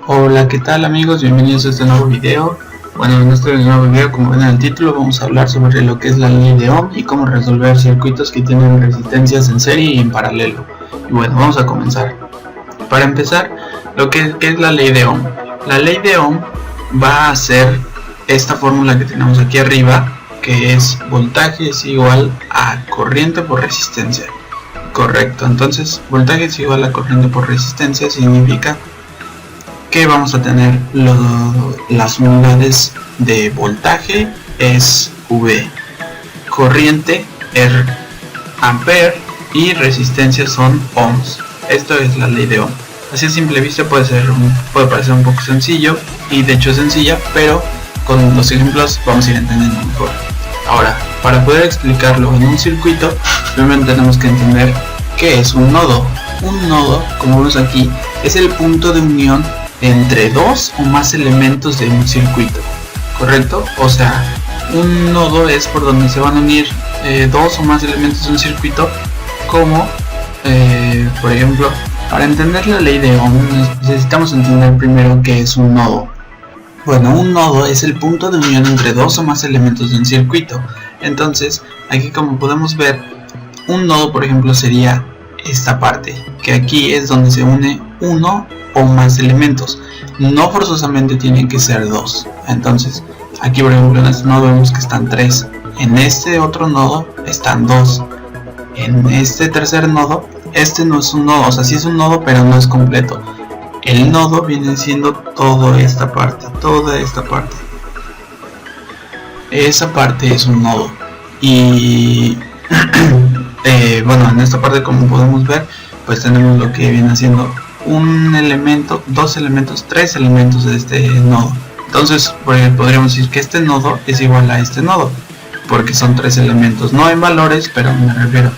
Hola, ¿qué tal amigos? Bienvenidos a este nuevo video. Bueno, en este nuevo video, como ven en el título, vamos a hablar sobre lo que es la ley de Ohm y cómo resolver circuitos que tienen resistencias en serie y en paralelo. Y bueno, vamos a comenzar. Para empezar, ¿qué es la ley de Ohm? La ley de Ohm va a ser esta fórmula que tenemos aquí arriba, que es voltaje es igual a corriente por resistencia. Correcto, entonces voltaje es igual a corriente por resistencia significa que vamos a tener las unidades de voltaje es V, corriente R, ampere y resistencia son ohms. Esto es la ley de Ohm. Así a simple vista puede parecer un poco sencillo, y de hecho es sencilla, pero con los ejemplos vamos a ir entendiendo mejor. Ahora, para poder explicarlo en un circuito, primero tenemos que entender qué es un nodo. Un nodo, como vemos aquí, es el punto de unión entre dos o más elementos de un circuito, ¿correcto? O sea, un nodo es por donde se van a unir dos o más elementos de un circuito, como por ejemplo, para entender la ley de Ohm necesitamos entender primero qué es un nodo. Bueno, un nodo es el punto de unión entre dos o más elementos de un circuito. Entonces, aquí como podemos ver, un nodo por ejemplo sería esta parte, que aquí es donde se une uno o más elementos, no forzosamente tienen que ser dos. Entonces aquí por ejemplo en este nodo vemos que están 3, en este otro nodo están 2, en este tercer nodo, este no es un nodo, o sea sí es un nodo pero no es completo. El nodo viene siendo toda esta parte, esa parte es un nodo. Y bueno, en esta parte como podemos ver, pues tenemos lo que viene siendo un elemento, dos elementos, tres elementos de este nodo. Entonces podríamos decir que este nodo es igual a este nodo, porque son tres elementos, no en valores, pero me refiero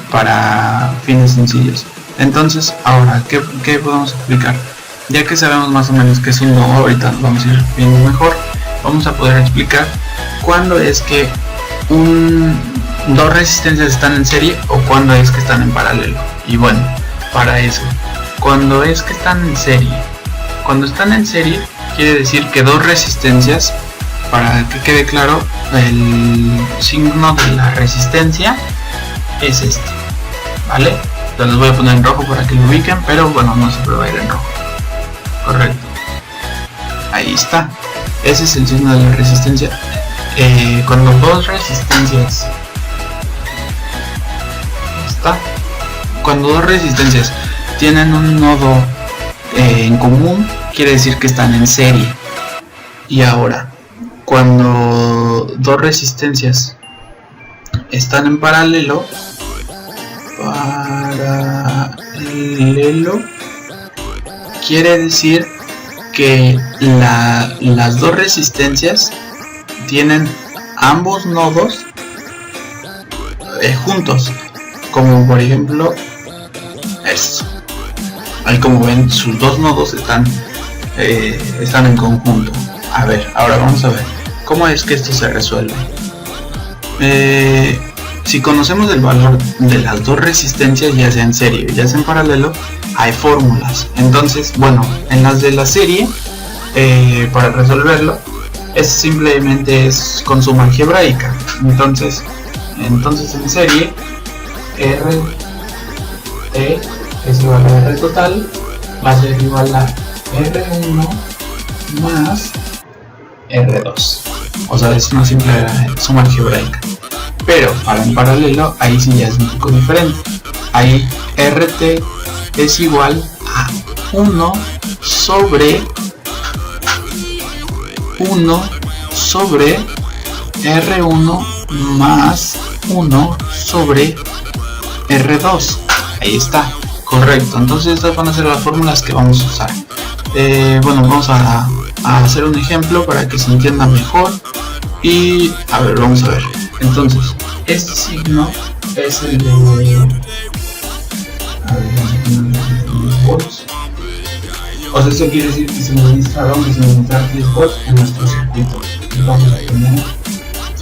para fines sencillos. Entonces ahora, ¿qué podemos explicar? Ya que sabemos más o menos qué es un nodo, ahorita vamos a ir viendo mejor, vamos a poder explicar cuándo es que dos resistencias están en serie o cuándo es que están en paralelo. Y bueno, para eso, cuando es que están en serie, cuando están en serie quiere decir que dos resistencias, para que quede claro, el signo de la resistencia es este, ¿vale? Entonces voy a poner en rojo para que lo ubiquen, pero bueno, no siempre va a ir en rojo. Correcto, ahí está, ese es el signo de la resistencia. Cuando dos resistencias tienen un nodo en común, quiere decir que están en serie. Y ahora, cuando dos resistencias están en paralelo, quiere decir que las dos resistencias tienen ambos nodos juntos, como por ejemplo esto. Ahí como ven, sus dos nodos están en conjunto. A ver, ahora vamos a ver cómo es que esto se resuelve. Si conocemos el valor de las dos resistencias, ya sea en serie o ya sea en paralelo, hay fórmulas. Entonces, bueno, en las de la serie, para resolverlo, simplemente es con suma algebraica. Entonces en serie, RT es igual a R total, va a ser igual a R1 más R2. O sea, es una simple suma algebraica. Pero para un paralelo, ahí sí ya es un poco diferente. Ahí RT es igual a 1 sobre R1 más 1 sobre R2. Ahí está, correcto. Entonces estas van a ser las fórmulas que vamos a usar. Bueno, vamos a hacer un ejemplo para que se entienda mejor. Y a ver, vamos a ver. Entonces, este signo es el de... A ver, volts. O sea, esto quiere decir que se vamos a suministrar 10 volts en nuestro circuito. Y vamos a tener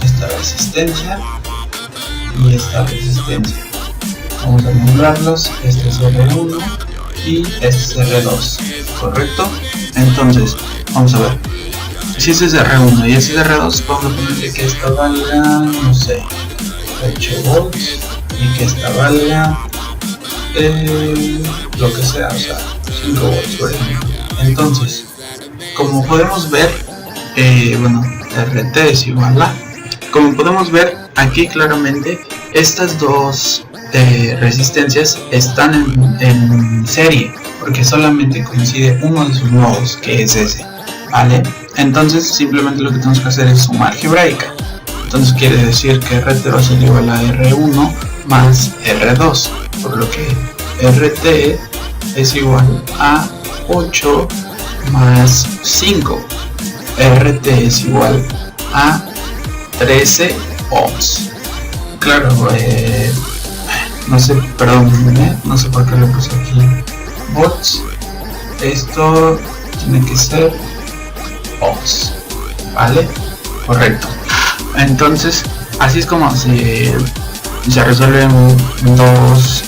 esta resistencia y esta resistencia. Vamos a nombrarlos, este es R1 y este es R2, ¿correcto? Entonces, vamos a ver. Si este es R1 y este es R2, vamos a ponerle que esta valga, no sé, 8 volts y que esta valga lo que sea, o sea, 5 volts por ejemplo. Entonces, como podemos ver, bueno, RT es igual a, como podemos ver aquí claramente, estas dos resistencias están en serie, porque solamente coincide uno de sus nodos, que es ese, ¿vale? Entonces simplemente lo que tenemos que hacer es suma algebraica. Entonces quiere decir que RT es igual a R1 más R2, por lo que RT es igual a 8 más 5. RT es igual a 13 ohms. Claro, no sé, perdón, no sé por qué lo puse aquí volts. Esto tiene que ser ohms, ¿vale? Correcto. Entonces, así es como se resuelven dos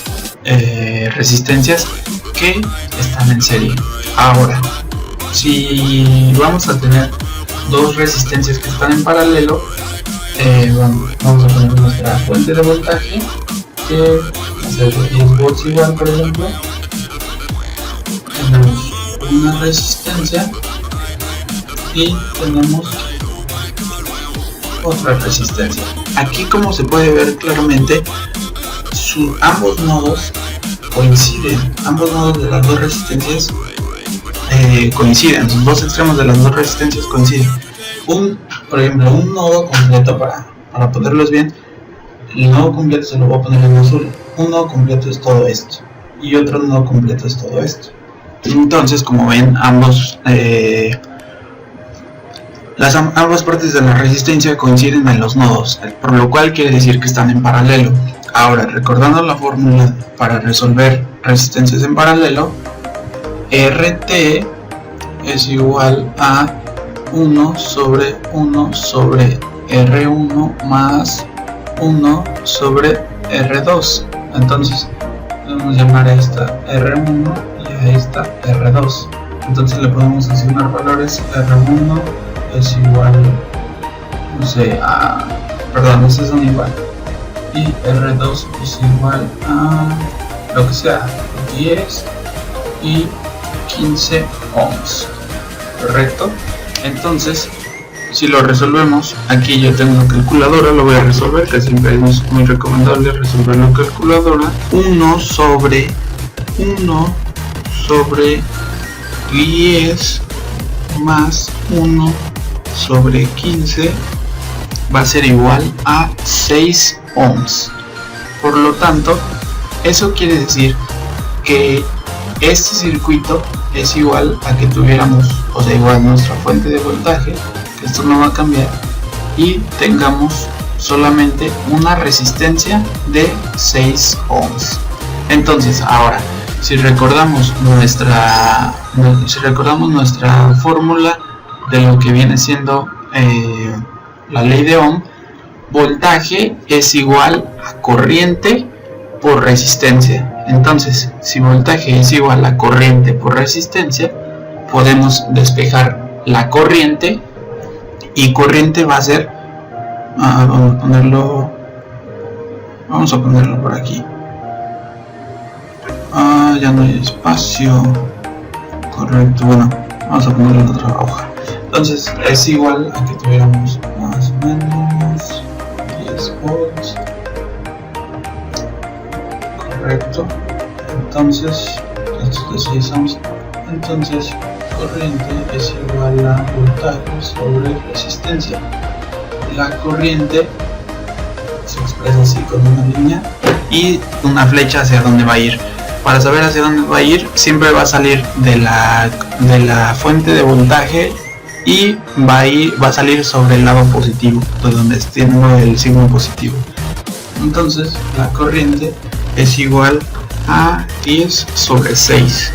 resistencias que están en serie. Ahora, si vamos a tener dos resistencias que están en paralelo, vamos a poner nuestra fuente de voltaje, que va a ser 10 volts igual, por ejemplo. Tenemos una resistencia y tenemos otra resistencia. Aquí, como se puede ver claramente, ambos nodos coinciden, ambos nodos de las dos resistencias coinciden, los dos extremos de las dos resistencias coinciden. Por ejemplo, un nodo completo, para ponerlos bien, el nodo completo se lo voy a poner en azul. Un nodo completo es todo esto y otro nodo completo es todo esto. Entonces, como ven, ambas partes de la resistencia coinciden en los nodos, por lo cual quiere decir que están en paralelo. Ahora, recordando la fórmula para resolver resistencias en paralelo, RT es igual a 1 sobre 1 sobre R1 más 1 sobre R2. Entonces podemos llamar a esta R1 y a esta R2. Entonces le podemos asignar valores. R1 es igual, no sé, a, perdón, estos son igual, y R2 es igual a lo que sea, 10 y 15 ohms, ¿correcto? Entonces, si lo resolvemos, aquí yo tengo una calculadora, lo voy a resolver, que siempre es muy recomendable resolver la calculadora. 1 sobre 10 más 1 sobre 15 va a ser igual a 6 ohms. Por lo tanto, eso quiere decir que este circuito es igual a que tuviéramos, o sea, igual nuestra fuente de voltaje, que esto no va a cambiar, y tengamos solamente una resistencia de 6 ohms. Entonces, ahora, si recordamos nuestra fórmula de lo que viene siendo la ley de Ohm, voltaje es igual a corriente por resistencia. Entonces, si voltaje es igual a corriente por resistencia, podemos despejar la corriente, y corriente va a ser, vamos a ponerlo por aquí. Ya no hay espacio, correcto. Bueno, vamos a ponerlo en otra hoja. Entonces es igual a que tuviéramos más o menos 10 volts, correcto. Entonces esto es 6 ohms. Entonces corriente es igual a voltaje sobre resistencia. La corriente se expresa así, con una línea y una flecha hacia dónde va a ir. Para saber hacia dónde va a ir, siempre va a salir de la fuente de voltaje y va a salir sobre el lado positivo, de donde tengo el signo positivo. Entonces la corriente es igual a 10 sobre 6,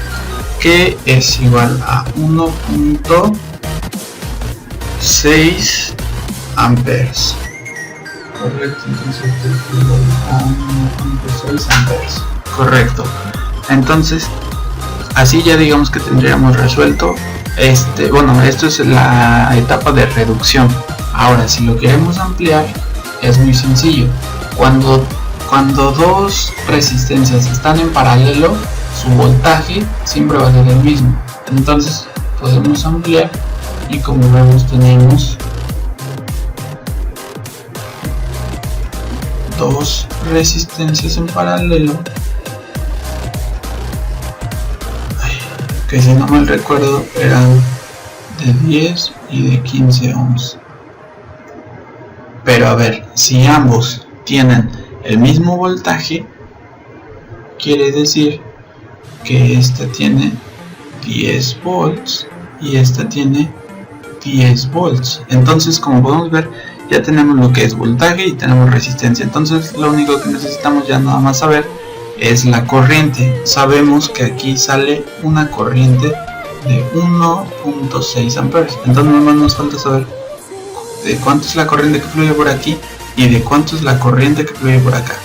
que es igual a 1.6 amperes. Correcto, entonces es igual a 1.6 amperes. Correcto. Entonces, así ya digamos que tendríamos resuelto bueno, esto es la etapa de reducción. Ahora, si lo queremos ampliar, es muy sencillo. Cuando dos resistencias están en paralelo, su voltaje siempre va a ser el mismo. Entonces podemos ampliar y como vemos tenemos dos resistencias en paralelo, que si no mal recuerdo eran de 10 y de 15 ohms. Pero a ver, si ambos tienen el mismo voltaje, quiere decir que esta tiene 10 volts y esta tiene 10 volts. Entonces, como podemos ver, ya tenemos lo que es voltaje y tenemos resistencia. Entonces lo único que necesitamos ya nada más saber es la corriente. Sabemos que aquí sale una corriente de 1.6 amperes. Entonces nada más nos falta saber de cuánto es la corriente que fluye por aquí y de cuánto es la corriente que fluye por acá.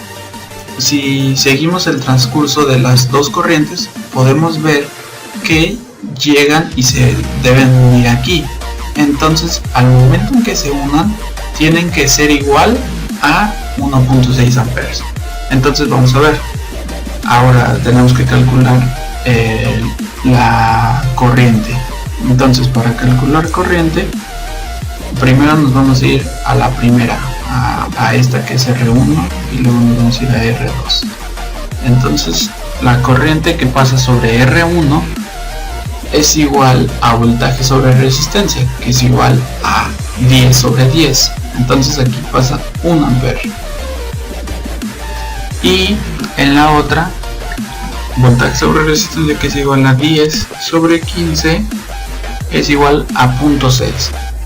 Si seguimos el transcurso de las dos corrientes, podemos ver que llegan y se deben unir aquí. Entonces, al momento en que se unan, tienen que ser igual a 1.6 amperes. Entonces vamos a ver. Ahora tenemos que calcular la corriente. Entonces, para calcular corriente, primero nos vamos a ir a la primera, a esta que es R1, y luego nos vamos a ir a R2. Entonces la corriente que pasa sobre R1 es igual a voltaje sobre resistencia, que es igual a 10 sobre 10. Entonces aquí pasa 1 ampere. Y en la otra, voltaje sobre resistencia, que es igual a 10 sobre 15, es igual a 0.6.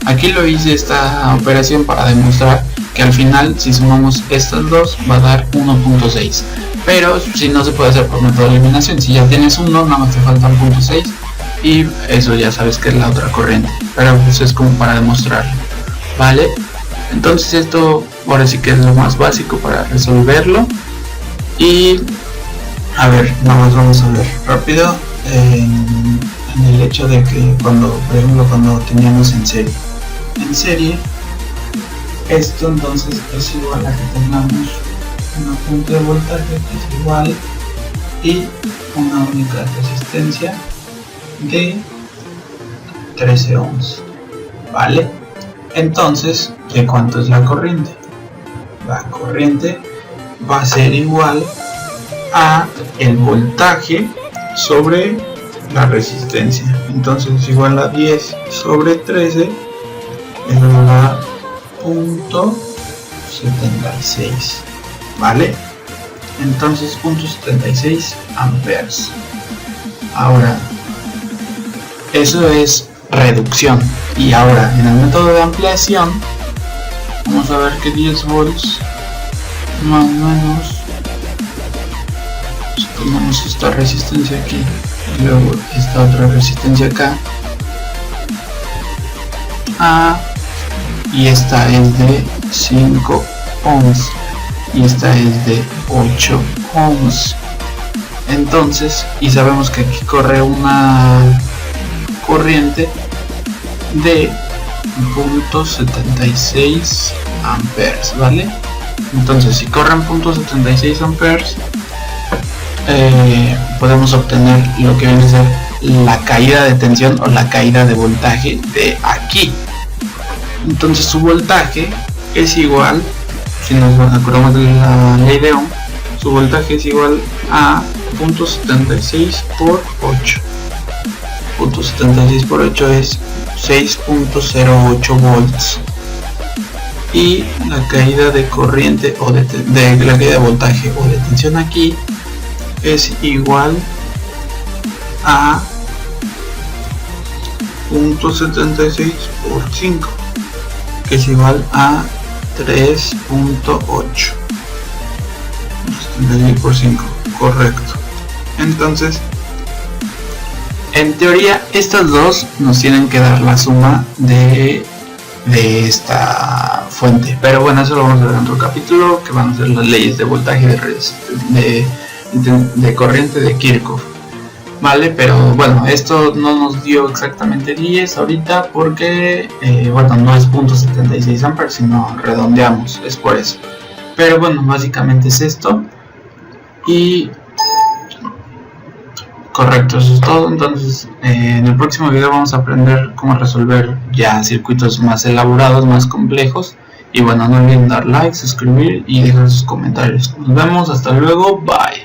Aquí lo hice esta operación para demostrar que al final, si sumamos estas dos, va a dar 1.6. Pero si no se puede hacer por método de eliminación, si ya tienes uno, nada más te falta 0.6 y eso ya sabes que es la otra corriente. Pero pues es como para demostrarlo, ¿vale? Entonces esto ahora sí que es lo más básico para resolverlo. Y a ver, nada más vamos a ver rápido en el hecho de que cuando, por ejemplo, cuando teníamos en serie, esto entonces es igual a que tengamos una fuente de voltaje que es igual y una única resistencia de 13 ohms, ¿vale? Entonces, ¿de cuánto es la corriente? La corriente va a ser igual a el voltaje sobre la resistencia. Entonces es igual a 10 sobre 13 es igual a 0.76, ¿vale? Entonces 0.76 amperes. Ahora, eso es reducción. Y ahora, en el método de ampliación, vamos a ver que 10 volts más o menos, si ponemos esta resistencia aquí y luego esta otra resistencia acá, y esta es de 5 ohms y esta es de 8 ohms. Entonces, y sabemos que aquí corre una corriente de 0.76 amperes, ¿vale? Entonces, si corren 0.76 amperes, podemos obtener lo que viene a ser la caída de tensión o la caída de voltaje de aquí. Entonces su voltaje es igual, si nos acordamos de la ley de Ohm, su voltaje es igual a 0.76 por 8. 0.76 por 8 es 6.08 volts. Y la caída de corriente o de la caída de voltaje o de tensión aquí es igual a 0.76 por 5, que es igual a 3.8. 76 por 5, correcto. Entonces En teoría estas dos nos tienen que dar la suma de esta fuente, pero bueno, eso lo vamos a ver en otro capítulo, que van a ser las leyes de voltaje de corriente de Kirchhoff, vale. Pero bueno, esto no nos dio exactamente 10 ahorita porque bueno, no es 0.76 amperes, sino redondeamos, es por eso. Pero bueno, básicamente es esto. Y correcto, eso es todo. Entonces en el próximo video vamos a aprender cómo resolver ya circuitos más elaborados, más complejos. Y bueno, no olviden dar like, suscribir y dejar sus comentarios. Nos vemos, hasta luego, bye.